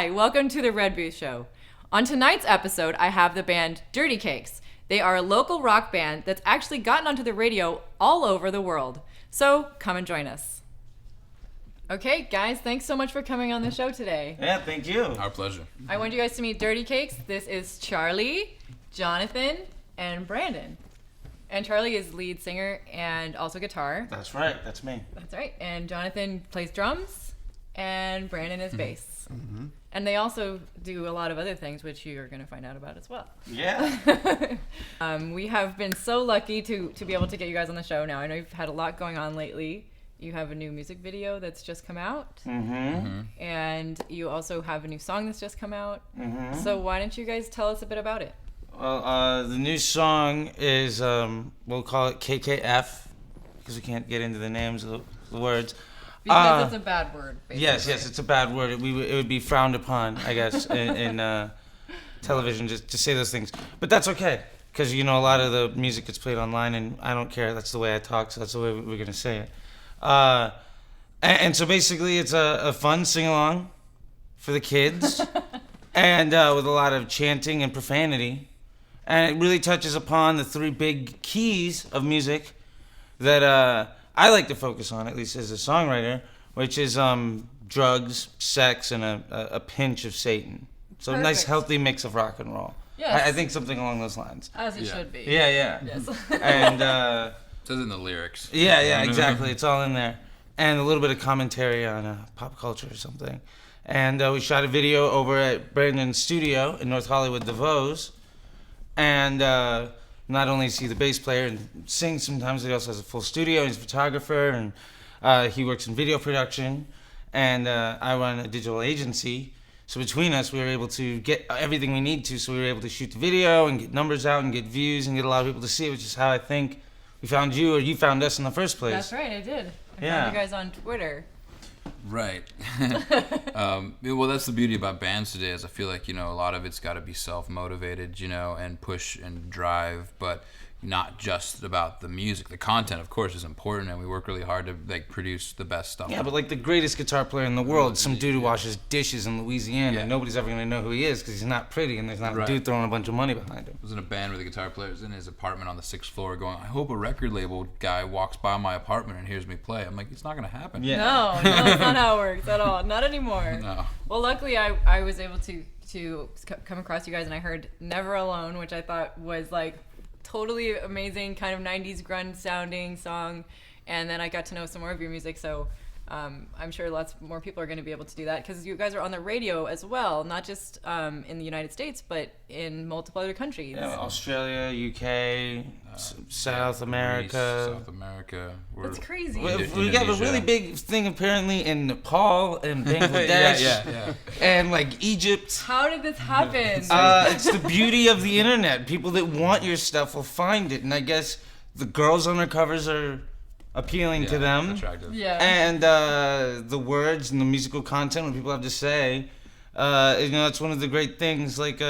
Hi, welcome to the Red Booth Show. On tonight's episode, I have the band Dirty Cakes. They are a local rock band that's actually gotten onto the radio all over the world. So come and join us. Okay, guys, thanks so much for coming on the show today. Yeah, thank you. Our pleasure. I want you guys to meet Dirty Cakes. This is Charlie, Jonathan, and Brandon. And Charlie is lead singer and also guitar. That's right, that's me. That's right. And Jonathan plays drums, and Brandon is bass. Mm-hmm. And they also do a lot of other things, which you are going to find out about as well. Yeah. We have been so lucky to be able to get you guys on the show now. I know you've had a lot going on lately. You have a new music video that's just come out. And you also have a new song that's just come out. So why don't you guys tell us a bit about it? Well, the new song is, we'll call it KKF, because we can't get into the names of the words. Because it's a bad word, basically. Yes, it's a bad word. It would be frowned upon, I guess, in television just to say those things. But that's okay, because, you know, a lot of the music gets played online, and I don't care. That's the way I talk, so that's the way we're going to say it. And so basically it's a fun sing-along for the kids, and with a lot of chanting and profanity. And it really touches upon the three big keys of music that I like to focus on, at least as a songwriter, which is drugs, sex, and a pinch of Satan. So Perfect. a nice, healthy mix of rock and roll. Yes. I think something along those lines. As it should be. Yeah. Yes. And It says in the lyrics. yeah, exactly. It's all in there. And a little bit of commentary on pop culture or something. And we shot a video over at Brandon's studio in North Hollywood, The Vos. And not only is he the bass player and sings sometimes, he also has a full studio. He's a photographer, and he works in video production. And I run a digital agency. So between us, we were able to get everything we need to. So we were able to shoot the video and get numbers out and get views and get a lot of people to see it, which is how I think we found you, or you found us in the first place. That's right, I did. I Yeah. found you guys on Twitter. Right. Well, that's the beauty about bands today is I feel like, you know, a lot of it's got to be self-motivated, you know, and push and drive, but not just about the music. The content, of course, is important, and we work really hard to like produce the best stuff. Yeah, but like the greatest guitar player in the world, some dude who washes dishes in Louisiana, Yeah. nobody's ever going to know who he is because he's not pretty and there's not a dude throwing a bunch of money behind him. I was in a band where the guitar player was in his apartment on the 6th floor going, I hope a record label guy walks by my apartment and hears me play. I'm like, it's not going to happen. Yeah. No, that's not how it works at all. Not anymore. No. Well, luckily, I was able to come across you guys, and I heard Never Alone, which I thought was like totally amazing, kind of 90s grunge sounding song. And then I got to know some more of your music, so I'm sure lots more people are going to be able to do that, because you guys are on the radio as well, not just in the United States, but in multiple other countries. Yeah, Australia, UK, South America. Greece, South America. That's crazy. We got a really big thing apparently in Nepal and Bangladesh yeah. and like Egypt. How did this happen? It's the beauty of the internet. People that want your stuff will find it, and I guess the girls on their covers are appealing to them. Attractive. Yeah. And the words and the musical content, what people have to say, you know, that's one of the great things. Like,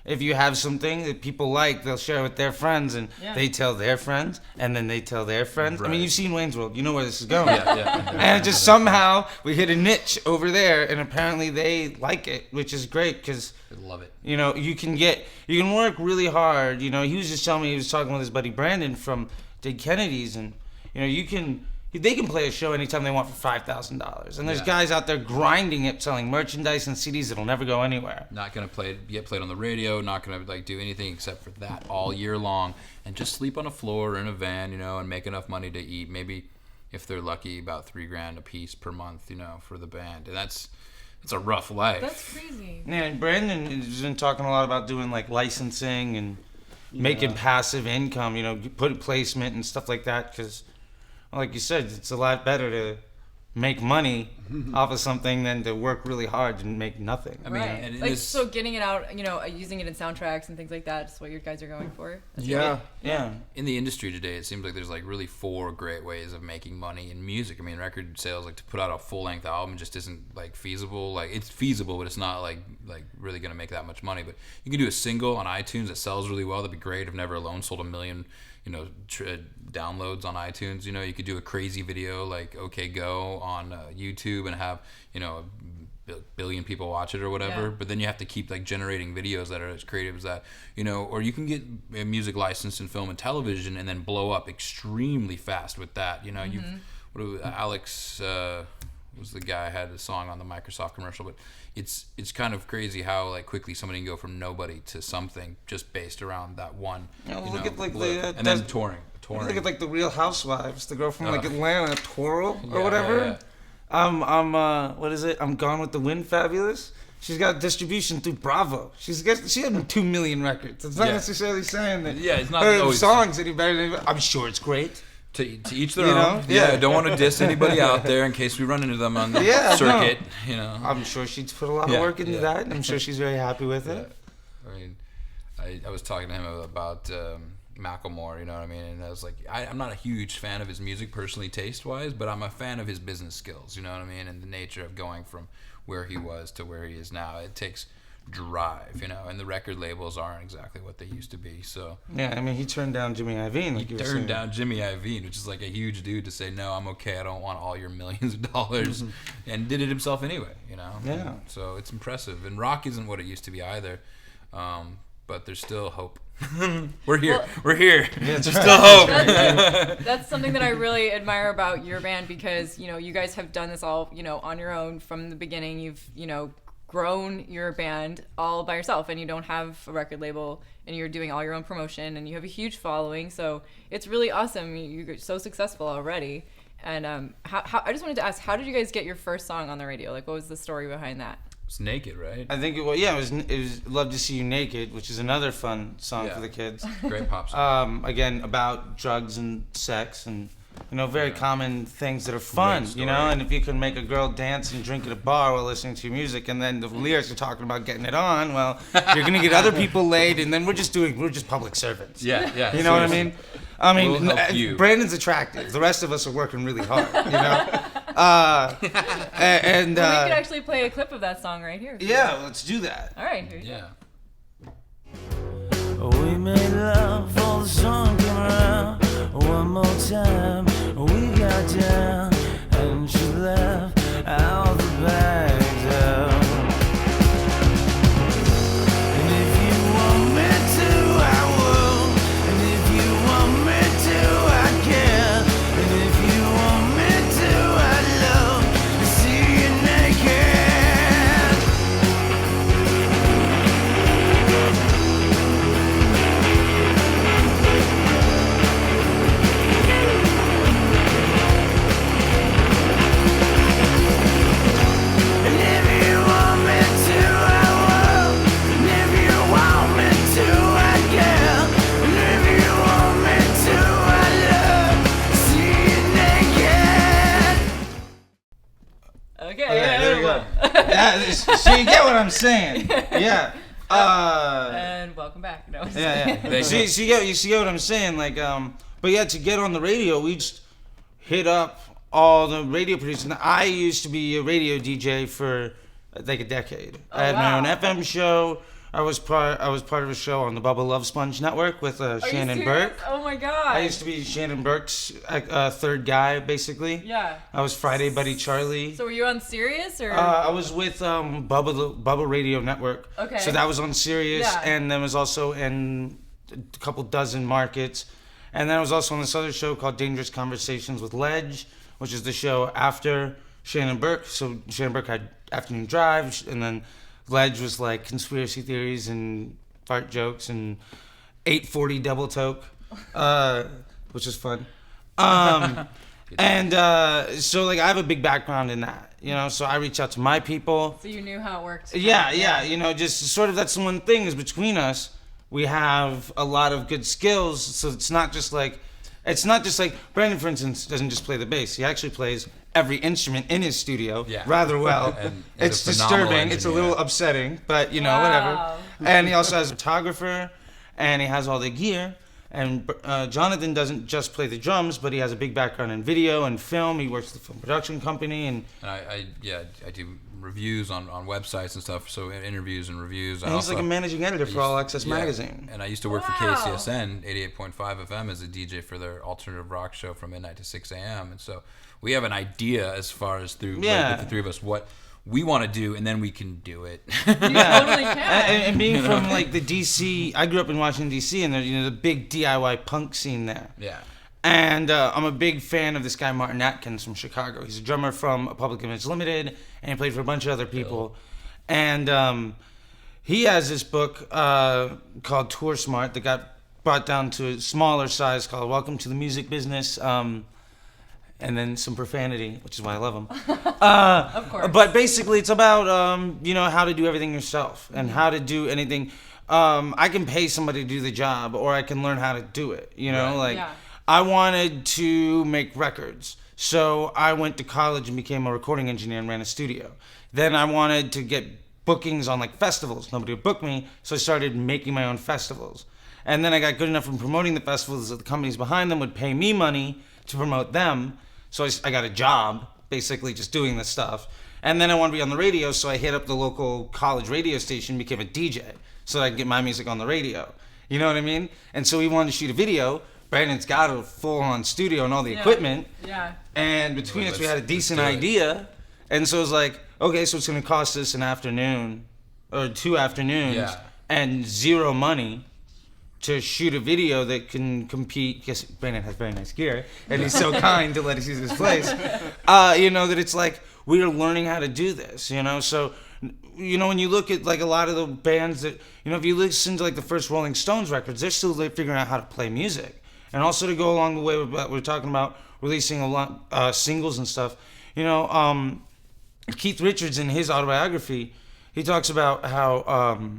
if you have something that people like, they'll share it with their friends, and they tell their friends, and then they tell their friends. Right. I mean, you've seen Wayne's World. You know where this is going. Yeah. And just somehow we hit a niche over there, and apparently they like it, which is great because, I love it. you know, you can work really hard. You know, he was just telling me, he was talking with his buddy Brandon from Dead Kennedys, and you know, they can play a show anytime they want for $5,000. And there's guys out there grinding it, selling merchandise and CDs that'll never go anywhere. Not gonna get played on the radio. Not gonna like do anything except for that all year long, and just sleep on a floor or in a van, you know, and make enough money to eat. Maybe if they're lucky, about $3,000 a piece per month, you know, for the band. And it's a rough life. That's crazy. Yeah, and Brandon has been talking a lot about doing like licensing and making passive income, you know, put placement and stuff like that, because like you said, it's a lot better to make money off of something than to work really hard and make nothing. I mean, right. and Like, so getting it out, you know, using it in soundtracks and things like that is what you guys are going for. That's Yeah. in the industry today, it seems like there's like really 4 great ways of making money in music. I mean, record sales, like to put out a full-length album just isn't like feasible. Like it's feasible, but it's not like really gonna make that much money. But you can do a single on iTunes that sells really well. That'd be great. If Never Alone sold 1 million, you know, downloads on iTunes. You know, you could do a crazy video like OK Go on YouTube and have, you know, billion people watch it or whatever. Yeah. But then you have to keep like generating videos that are as creative as that, or you can get a music licensed in film and television and then blow up extremely fast with that. Alex was the guy who had a song on the Microsoft commercial, but it's kind of crazy how like quickly somebody can go from nobody to something just based around that one. Look at like and then touring. Look at like the Real Housewives, the girl from like Atlanta, Toro or whatever. Yeah. What is it? I'm Gone with the Wind, Fabulous. She's got distribution through Bravo. She had 2 million records. It's not necessarily saying that it's not her always songs any better than. I'm sure it's great. To each their own. Yeah, don't want to diss anybody out there in case we run into them on the circuit. I'm sure she's put a lot of work into that. I'm sure she's very happy with it. I mean, I was talking to him about Macklemore, you know what I mean? And I was like, I'm not a huge fan of his music personally, taste-wise, but I'm a fan of his business skills, you know what I mean? And the nature of going from where he was to where he is now. It takes drive, and the record labels aren't exactly what they used to be. So yeah, I mean, he turned down Jimmy Iovine. He turned down Jimmy Iovine, which is like a huge dude to say, no, I'm okay, I don't want all your millions of dollars, and did it himself anyway, Yeah. And so it's impressive. And rock isn't what it used to be either, but there's still hope. We're here. Well, we're here. Yeah, there's still hope. That's something that I really admire about your band because, you guys have done this all, on your own from the beginning. You've, grown your band all by yourself, and you don't have a record label, and you're doing all your own promotion, and you have a huge following. So it's really awesome. You're so successful already. And I just wanted to ask, how did you guys get your first song on the radio? Like, what was the story behind that? It's Naked, right? I think it was Love to See You Naked, which is another fun song for the kids. Great pop song. Again, about drugs and sex and very common things that are fun, and if you can make a girl dance and drink at a bar while listening to your music, and then the lyrics are talking about getting it on, well, you're gonna get other people laid, and then we're just public servants. Yeah. You know what I mean? I mean, We'll help you. Brandon's attractive. The rest of us are working really hard, We could actually play a clip of that song right here. Yeah, let's do that. All right. Here you go. We made love before the sun came around. One more time, we got down, and she left out the back door. And if you want me to, I will. And if you want me to, I can. And if you want me to, I'd love to see you naked. So you get what I'm saying? Yeah. And welcome back. No. Yeah. So you get what I'm saying? Like, but yeah, to get on the radio, we just hit up all the radio producers. And I used to be a radio DJ for like a decade. I had my own FM show. I was part of a show on the Bubba Love Sponge Network with Shannon Burke. Oh my god! I used to be Shannon Burke's third guy, basically. Yeah. I was Friday Buddy Charlie. So were you on Sirius or? I was with Bubba Radio Network. Okay. So that was on Sirius, and then was also in a couple dozen markets, and then I was also on this other show called Dangerous Conversations with Ledge, which is the show after Shannon Burke. So Shannon Burke had Afternoon Drive, and then Ledge was like conspiracy theories and fart jokes and 840 double toke, which is fun. And so like I have a big background in that, so I reach out to my people. So you knew how it worked. Yeah. Just sort of that's the one thing is between us, we have a lot of good skills. So it's not just like Brandon, for instance, doesn't just play the bass. He actually plays every instrument in his studio rather well. And it's disturbing. It's a little upsetting, but whatever. And he also has a photographer, and he has all the gear. And Jonathan doesn't just play the drums, but he has a big background in video and film. He works at the film production company, and I do reviews on websites and stuff. So interviews and reviews. And he's like a managing editor for All Access Magazine. And I used to work for KCSN 88.5 FM as a DJ for their alternative rock show from midnight to 6 a.m. And so we have an idea as far as through like, the three of us what we want to do, and then we can do it. You totally can. And being from like the DC, I grew up in Washington DC, and there's the big DIY punk scene there. Yeah. And I'm a big fan of this guy Martin Atkins from Chicago. He's a drummer from Public Image Limited, and he played for a bunch of other people. And he has this book called Tour Smart that got brought down to a smaller size called Welcome to the Music Business. And then some profanity, which is why I love them. Of course. But basically, it's about how to do everything yourself and how to do anything. I can pay somebody to do the job, or I can learn how to do it. I wanted to make records, so I went to college and became a recording engineer and ran a studio. Then I wanted to get bookings on like festivals. Nobody would book me, so I started making my own festivals. And then I got good enough from promoting the festivals that the companies behind them would pay me money to promote them. So I got a job, basically just doing this stuff. And then I wanted to be on the radio, so I hit up the local college radio station, became a DJ, so that I could get my music on the radio. You know what I mean? And so we wanted to shoot a video. Brandon's got a full-on studio and all the equipment. Yeah. And between us, we had a decent idea. And so it was like, okay, so it's going to cost us an afternoon or 2 afternoons and zero money to shoot a video that can compete. Yes, Brandon has very nice gear, and he's so kind to let us use his place. That it's like we are learning how to do this. So when you look at like a lot of the bands that if you listen to like the first Rolling Stones records, they're still figuring out how to play music, and also to go along the way with what we're talking about releasing a lot singles and stuff. Keith Richards in his autobiography, he talks about how.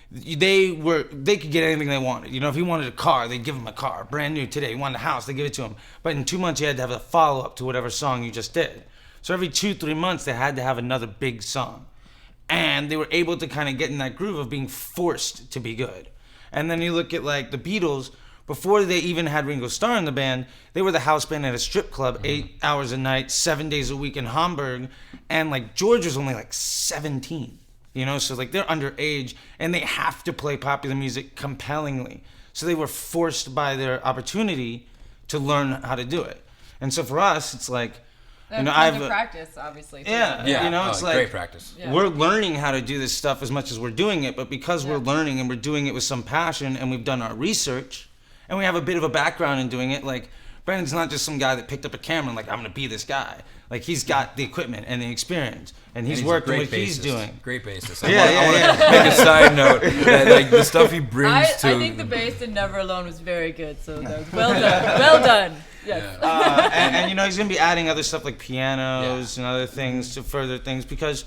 They could get anything they wanted. If he wanted a car, they'd give him a car, brand new today. He wanted a house, they give it to him. But in 2 months, you had to have a follow-up to whatever song you just did. So every 2-3 months, they had to have another big song. And they were able to kind of get in that groove of being forced to be good. And then you look at like the Beatles, before they even had Ringo Starr in the band, they were the house band at a strip club, 8 hours a night, 7 days a week in Hamburg. And like George was only like 17. So like they're underage and they have to play popular music compellingly. So they were forced by their opportunity to learn how to do it. And so for us, it's like, I've practice, obviously. Too. Yeah. It's like great practice. Yeah. We're learning how to do this stuff as much as we're doing it, but because we're learning and we're doing it with some passion and we've done our research and we have a bit of a background in doing it, like Brandon's not just some guy that picked up a camera and like, I'm going to be this guy. Like he's got the equipment and the experience, and he's worked on what he's doing. Great bassist. I want to make a side note that like the stuff he brings to. I think the bass in Never Alone was very good. So that was well done. Well done. Yes. And he's gonna be adding other stuff like pianos and other things to further things because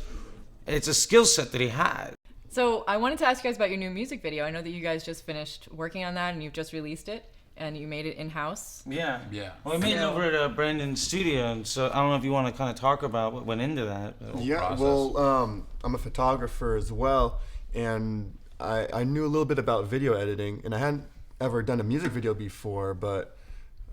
it's a skill set that he had. So I wanted to ask you guys about your new music video. I know that you guys just finished working on that and you've just released it. And you made it in-house? Yeah. Well, we made it So- over at Brandon's studio, and so I don't know if you want to kind of talk about what went into that. I'm a photographer as well, and I knew a little bit about video editing, and I hadn't ever done a music video before, but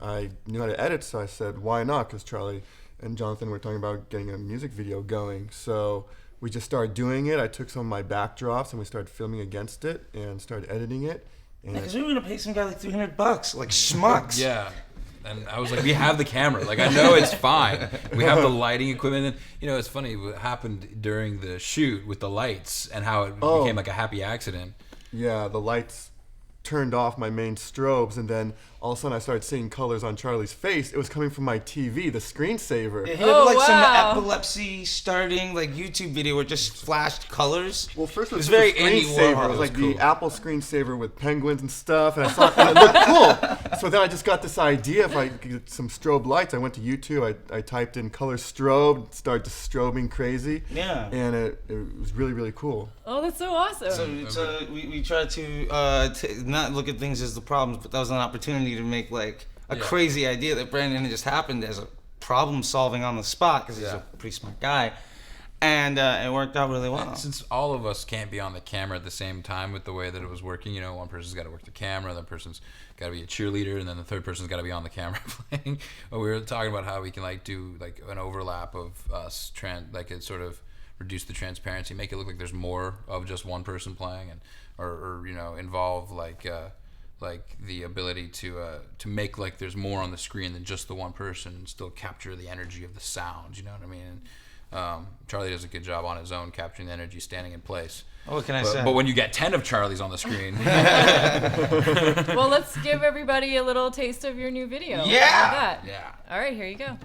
I knew how to edit, so I said, why not? Because Charlie and Jonathan were talking about getting a music video going, so we just started doing it. I took some of my backdrops, and we started filming against it, and started editing it. Because we were gonna pay some guy like $300, like schmucks. Yeah, and I was like, we have the camera. Like I know it's fine. We have the lighting equipment. And it's funny what happened during the shoot with the lights and how it became like a happy accident. Yeah, the lights turned off my main strobes, and then all of a sudden I started seeing colors on Charlie's face. It was coming from my TV, the screensaver. It hit up like some epilepsy starting like YouTube video where it just flashed colors. Well, first it was very Andy Warhol. Warhol. It was like the Apple screensaver with penguins and stuff, and I saw it and it looked cool. So then I just got this idea if I could get some strobe lights. I went to YouTube, I typed in color strobe, started just strobing crazy. Yeah. And it was really, really cool. Oh, that's so awesome. So we tried to not look at things as the problems, but that was an opportunity to make like a crazy idea that Brandon just happened as a problem solving on the spot because he's a pretty smart guy, and it worked out really well. Since all of us can't be on the camera at the same time with the way that it was working, one person's got to work the camera, the other person's got to be a cheerleader, and then the third person's got to be on the camera playing. But we were talking about how we can like do like an overlap of us, like it sort of reduce the transparency, make it look like there's more of just one person playing, and or involve like the ability to make like there's more on the screen than just the one person and still capture the energy of the sound. You know what I mean? Charlie does a good job on his own capturing the energy, standing in place. What can I say? But when you get 10 of Charlie's on the screen, Well, let's give everybody a little taste of your new video. Yeah. How about that? yeah. All right, here you go.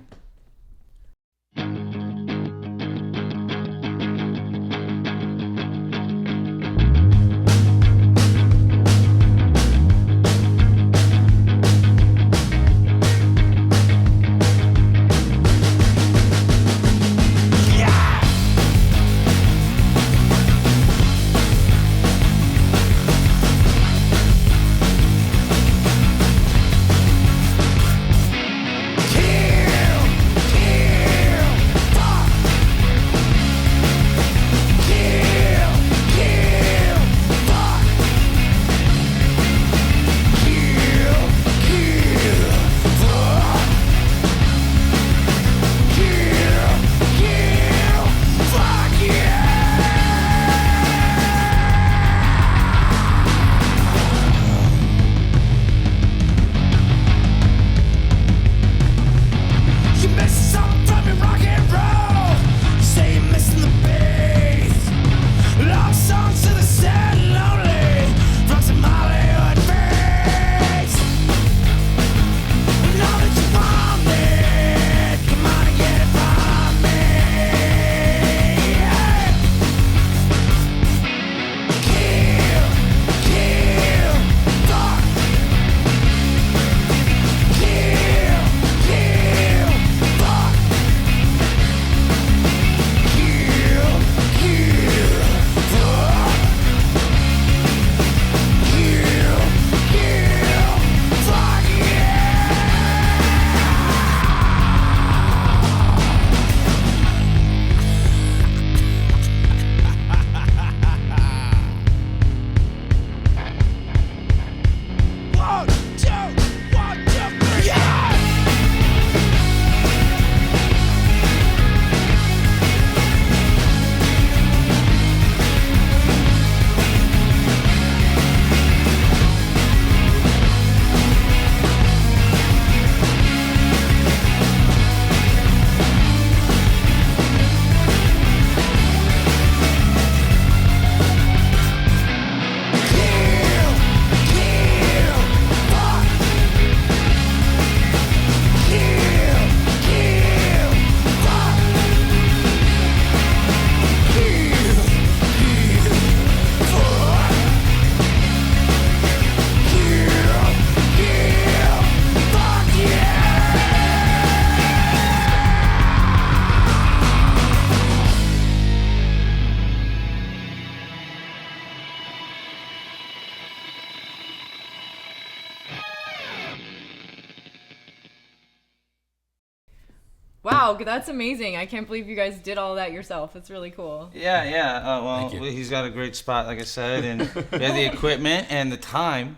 Wow, that's amazing. I can't believe you guys did all that yourself. It's really cool. Yeah. Well, Thank you. he's got a great spot, like I said, and we had the equipment and the time,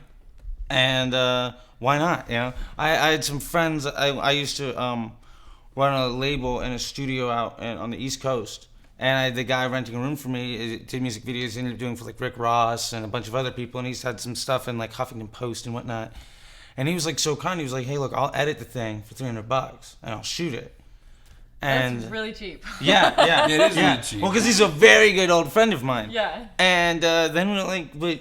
and why not? You know, I had some friends. I used to run a label in a studio out on the East Coast, and I had the guy renting a room for me. Did music videos, ended up doing for like Rick Ross and a bunch of other people, and he's had some stuff in like Huffington Post and whatnot. And he was like so kind. He was like, "Hey, look, I'll edit the thing for $300 and I'll shoot it." And That's really cheap. Yeah. Yeah, it is really cheap. Well, because he's a very good old friend of mine. Yeah. And then we were like, but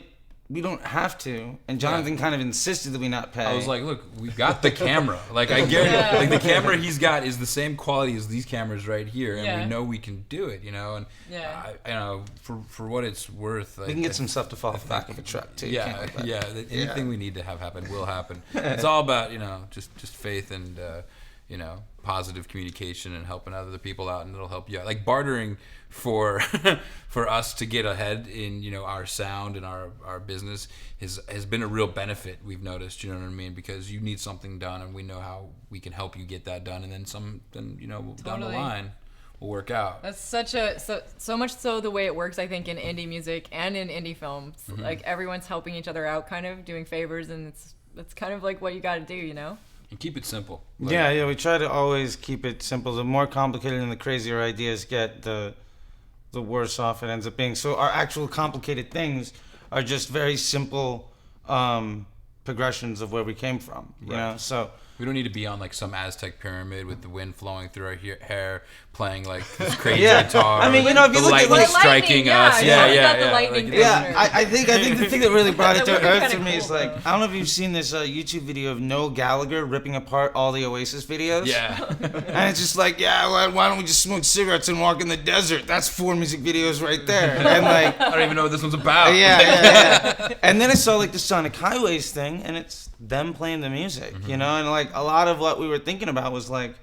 we don't have to. And Jonathan kind of insisted that we not pay. I was like, look, we got the camera. Like, I guarantee, like the camera he's got is the same quality as these cameras right here, and we know we can do it, you know. And you know, for what it's worth, we can get some stuff to fall off the back of a truck too. Yeah, anything we need to have happen will happen. It's all about, you know, just faith and you know, positive communication and helping other people out, and it'll help you out. Like bartering for us to get ahead in, you know, our sound and our business has been a real benefit, we've noticed, you know what I mean? Because you need something done and we know how we can help you get that done, and then you know, down the line will work out. That's such a so much so the way it works, I think, in indie music and in indie films. Mm-hmm. Like everyone's helping each other out, kind of doing favors, and it's kind of like what you got to do, you know? And keep it simple. Like, yeah, we try to always keep it simple. The more complicated and the crazier ideas get, the worse off it ends up being. So our actual complicated things are just very simple progressions of where we came from. You know, so We don't need to be on like some Aztec pyramid with the wind flowing through our hair, playing like this crazy guitar. I mean, you know, if you the look at lightning like striking us, I think the thing that really brought it to That would be earth kinda for me is cool, like, though. I don't know if you've seen this YouTube video of Noel Gallagher ripping apart all the Oasis videos. Yeah. And it's just like, why don't we just smoke cigarettes and walk in the desert? That's 4 music videos right there. And like, I don't even know what this one's about. yeah. And then I saw like the Sonic Highways thing, and it's them playing the music, you know? And like a lot of what we were thinking about was like,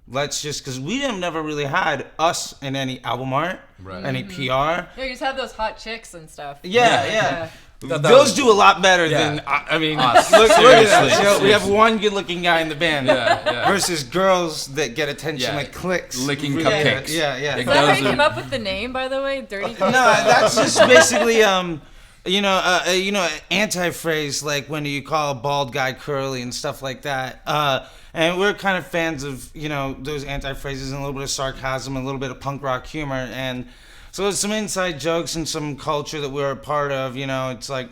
let's just, because we have never really had us in any album art, any PR. Yeah, you just have those hot chicks and stuff. Yeah. That Those was- do a lot better Yeah. than, I mean, Us. look at that. Seriously. So we have one good-looking guy in the band Yeah. versus girls that get attention Yeah. like clicks. Licking Really- cupcakes. Yeah. Is It that how does you it. came up with the name, by the way? Dirty Cakes? No, that's just basically anti-phrase like when you call a bald guy curly and stuff like that. And we're kind of fans of those anti-phrases and a little bit of sarcasm, and a little bit of punk rock humor, and so there's some inside jokes and some culture that we're a part of. It's like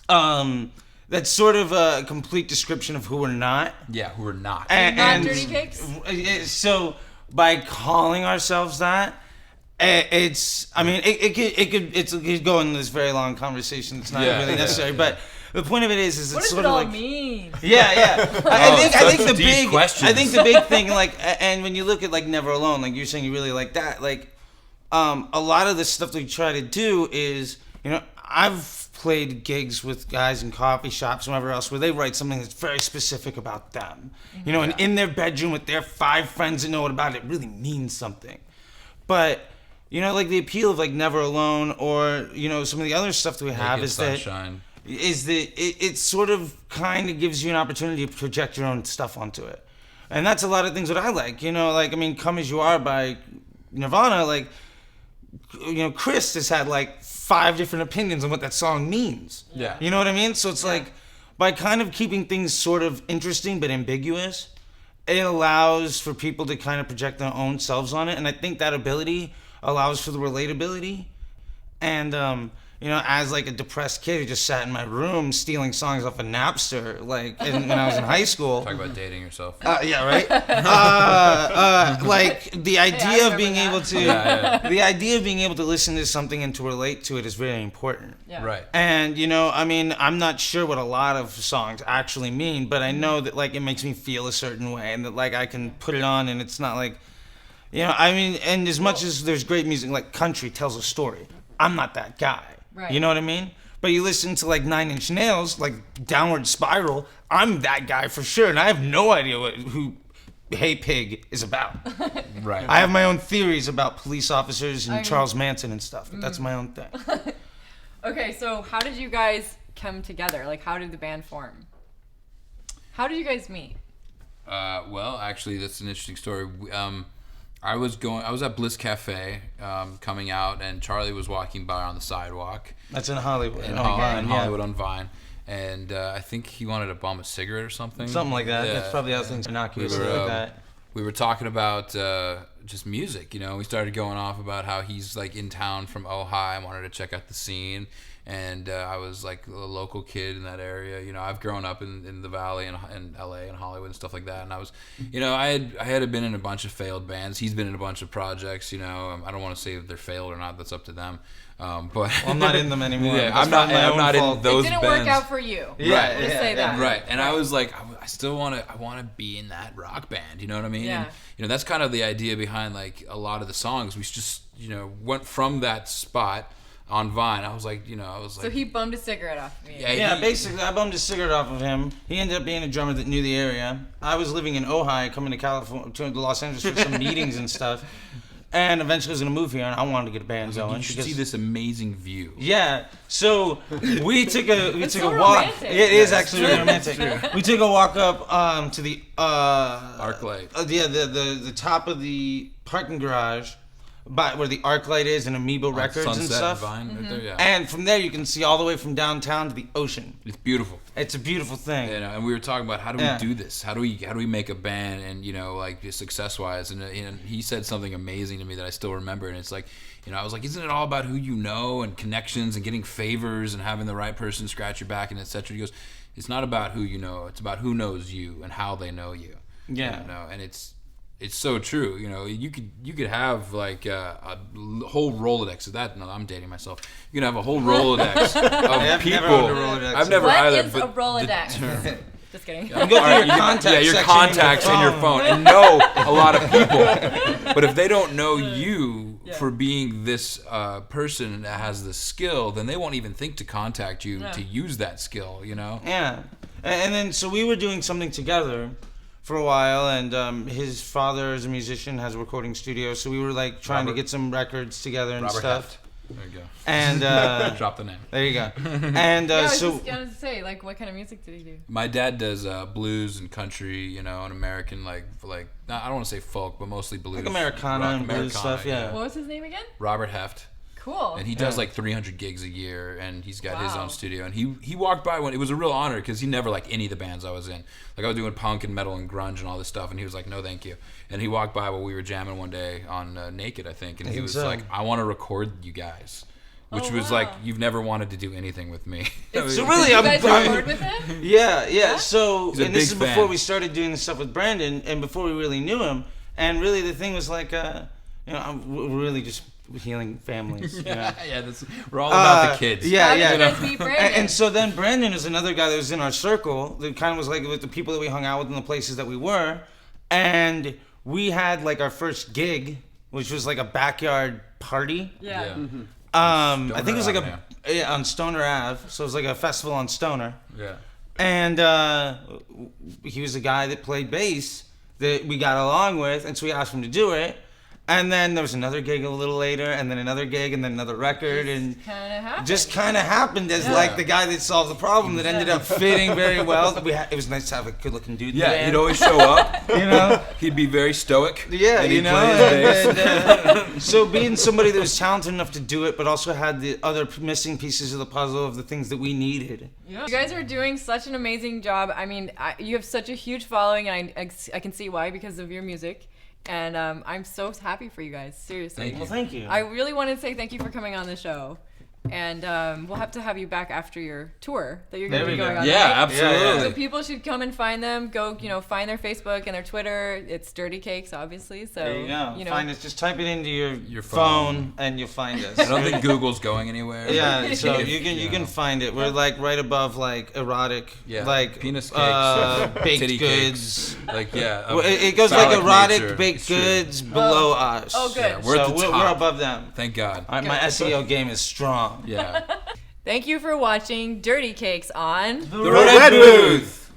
that's sort of a complete description of who we're not. Yeah, who are not. Not Dirty Cakes? So by calling ourselves that, it could go in this very long conversation. It's not really necessary, but the point of it is What it's does sort it of all like mean? I think the deep big questions. I think the big thing, like, and when you look at like Never Alone, like you're saying you really like that, like a lot of the stuff that we try to do is, I've played gigs with guys in coffee shops and whatever else where they write something that's very specific about them, and in their bedroom with their 5 friends that know it about it really means something. But like the appeal of like Never Alone, or some of the other stuff that we have Naked is Sunshine. that it sort of kind of gives you an opportunity to project your own stuff onto it. And that's a lot of things that I like, Come As You Are by Nirvana, like, Chris has had like 5 different opinions on what that song means. Yeah. You know what I mean? So it's like, by kind of keeping things sort of interesting but ambiguous, it allows for people to kind of project their own selves on it. And I think that ability allows for the relatability. And, as like a depressed kid who just sat in my room stealing songs off of Napster, like when I was in high school. Talk about dating yourself. Yeah, right. Like the idea of being able to, the idea of being able to listen to something and to relate to it is very important. Yeah. Right. And I'm not sure what a lot of songs actually mean, but I know that like it makes me feel a certain way, and that like I can put it on, and it's not like, and as much as there's great music, like country tells a story, I'm not that guy. Right. You know what I mean? But you listen to like 9 Inch Nails, like Downward Spiral, I'm that guy for sure, and I have no idea who Hey Pig is about. Right. I have my own theories about police officers and Charles Manson and stuff, but that's my own thing. Okay, so how did you guys come together? Like, how did the band form? How did you guys meet? Well, actually, that's an interesting story. I was at Bliss Cafe, coming out, and Charlie was walking by on the sidewalk That's in Hollywood. in Vine, Hollywood on Vine, and I think he wanted to bum a cigarette or something. Something like that. Yeah. That's probably how things innocuous We were, like that. We were talking about just music, We started going off about how he's like in town from Ojai and wanted to check out the scene. And I was like a local kid in that area. I've grown up in the Valley and in LA and Hollywood and stuff like that. And I was, I had been in a bunch of failed bands. He's been in a bunch of projects. I don't want to say if they're failed or not. That's up to them. But Well, I'm not in them anymore. Yeah, That's I'm not. probably my I'm own not fault. in those It didn't bands. work out for you. Yeah, Let's say that. Right, and I was like, I still want to. I want to be in that rock band. You know what I mean? Yeah. And that's kind of the idea behind like a lot of the songs. We just went from that spot on Vine. I was like, So he bummed a cigarette off me. Yeah, basically, I bummed a cigarette off of him. He ended up being a drummer that knew the area. I was living in Ojai, coming to California, to Los Angeles for some meetings and stuff. And eventually I was going to move here, and I wanted to get a band going. You should see this amazing view. Yeah, so we took a so walk. romantic. It is actually really romantic. We took a walk up to the ArcLight. the top of the parking garage, by where the ArcLight is and Amoeba Records Sunset and stuff. Vine, right there, yeah. And from there you can see all the way from downtown to the ocean. It's beautiful. It's a beautiful thing. And we were talking about how do we do this? How do we make a band and like success wise? And he said something amazing to me that I still remember. And it's like You know, I was like, isn't it all about who you know and connections and getting favors and having the right person scratch your back and etc. He goes, it's not about who you know. It's about who knows you and how they know you. Yeah. You know, and it's so true. You know, you could have like a whole Rolodex of that. No, I'm dating myself. You can have a whole Rolodex of people. Never owned a Rolodex. I've never What either. is but a Rolodex? Just kidding. You go through your contacts your section contacts in your phone and know a lot of people. But if they don't know you for being this person that has the skill, then they won't even think to contact you to use that skill, you know? Yeah. And then, so we were doing something together for a while, and his father is a musician, has a recording studio, so we were like trying to get some records together and Robert stuff. Heft. There you go. And Drop the name. there you go. And I was so just gonna say, like, what kind of music did he do? My dad does blues and country, you know, and American, like I don't want to say folk, but mostly blues. like Americana rock, and blues stuff, yeah. What was his name again? Robert Heft. Cool. And he does like 300 gigs a year, and he's got his Wow. own studio. And he walked by when it was a real honor because he never liked any of the bands I was in. Like I was doing punk and metal and grunge and all this stuff, and he was like, "No, thank you." And he walked by while we were jamming one day on Naked, I think, and he was like, "I want to record you guys," which was like, "You've never wanted to do anything with me." So really, you I'm guys record with him? Yeah. So, He's a and this big is before fan. we started doing the stuff with Brandon, and before we really knew him. And really, the thing was like, we're really just healing families. You know? Yeah, we're all about the kids. Yeah, How did yeah. you guys meet Brandon? And so then Brandon is another guy that was in our circle that kind of was like with the people that we hung out with in the places that we were. And we had like our first gig, which was like a backyard party. yeah. I think it was like Stoner on Stoner Ave. So it was like a festival on Stoner. Yeah. And he was a guy that played bass that we got along with, and so we asked him to do it. And then there was another gig a little later, and then another gig, and then another record, and Kind of happened. just kind of happened as like the guy that solved the problem that ended up fitting very well. It was nice to have a good-looking dude. in the Yeah, band, he'd always show up. you know. He'd be very stoic. Yeah, and you he'd know. play his bass. And, so being somebody that was talented enough to do it, but also had the other missing pieces of the puzzle of the things that we needed. Yeah. You guys are doing such an amazing job. I mean, you have such a huge following, and I can see why because of your music. And I'm so happy for you guys. Seriously. Thank you. Well, thank you. I really want to say thank you for coming on the show. And we'll have to have you back after your tour that you're going to There be we going go. on. Yeah, right? absolutely. So people should come and find them. Go, find their Facebook and their Twitter. It's Dirty Cakes, obviously. So There you go. Find us. Just type it into your phone. phone and you'll find us. I don't think Google's going anywhere. Yeah, so If, you can find it. We're like right above like erotic, Yeah, like penis cakes, baked titty goods. cakes. Like yeah, Well, it goes like phallic erotic nature. baked It's true. goods below us. Oh, good. Yeah, we're at So the we're top. above them. Thank God. All right, my SEO game is strong. Yeah. Thank you for watching Dirty Cakes on. The Red Booth.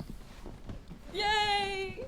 Yay!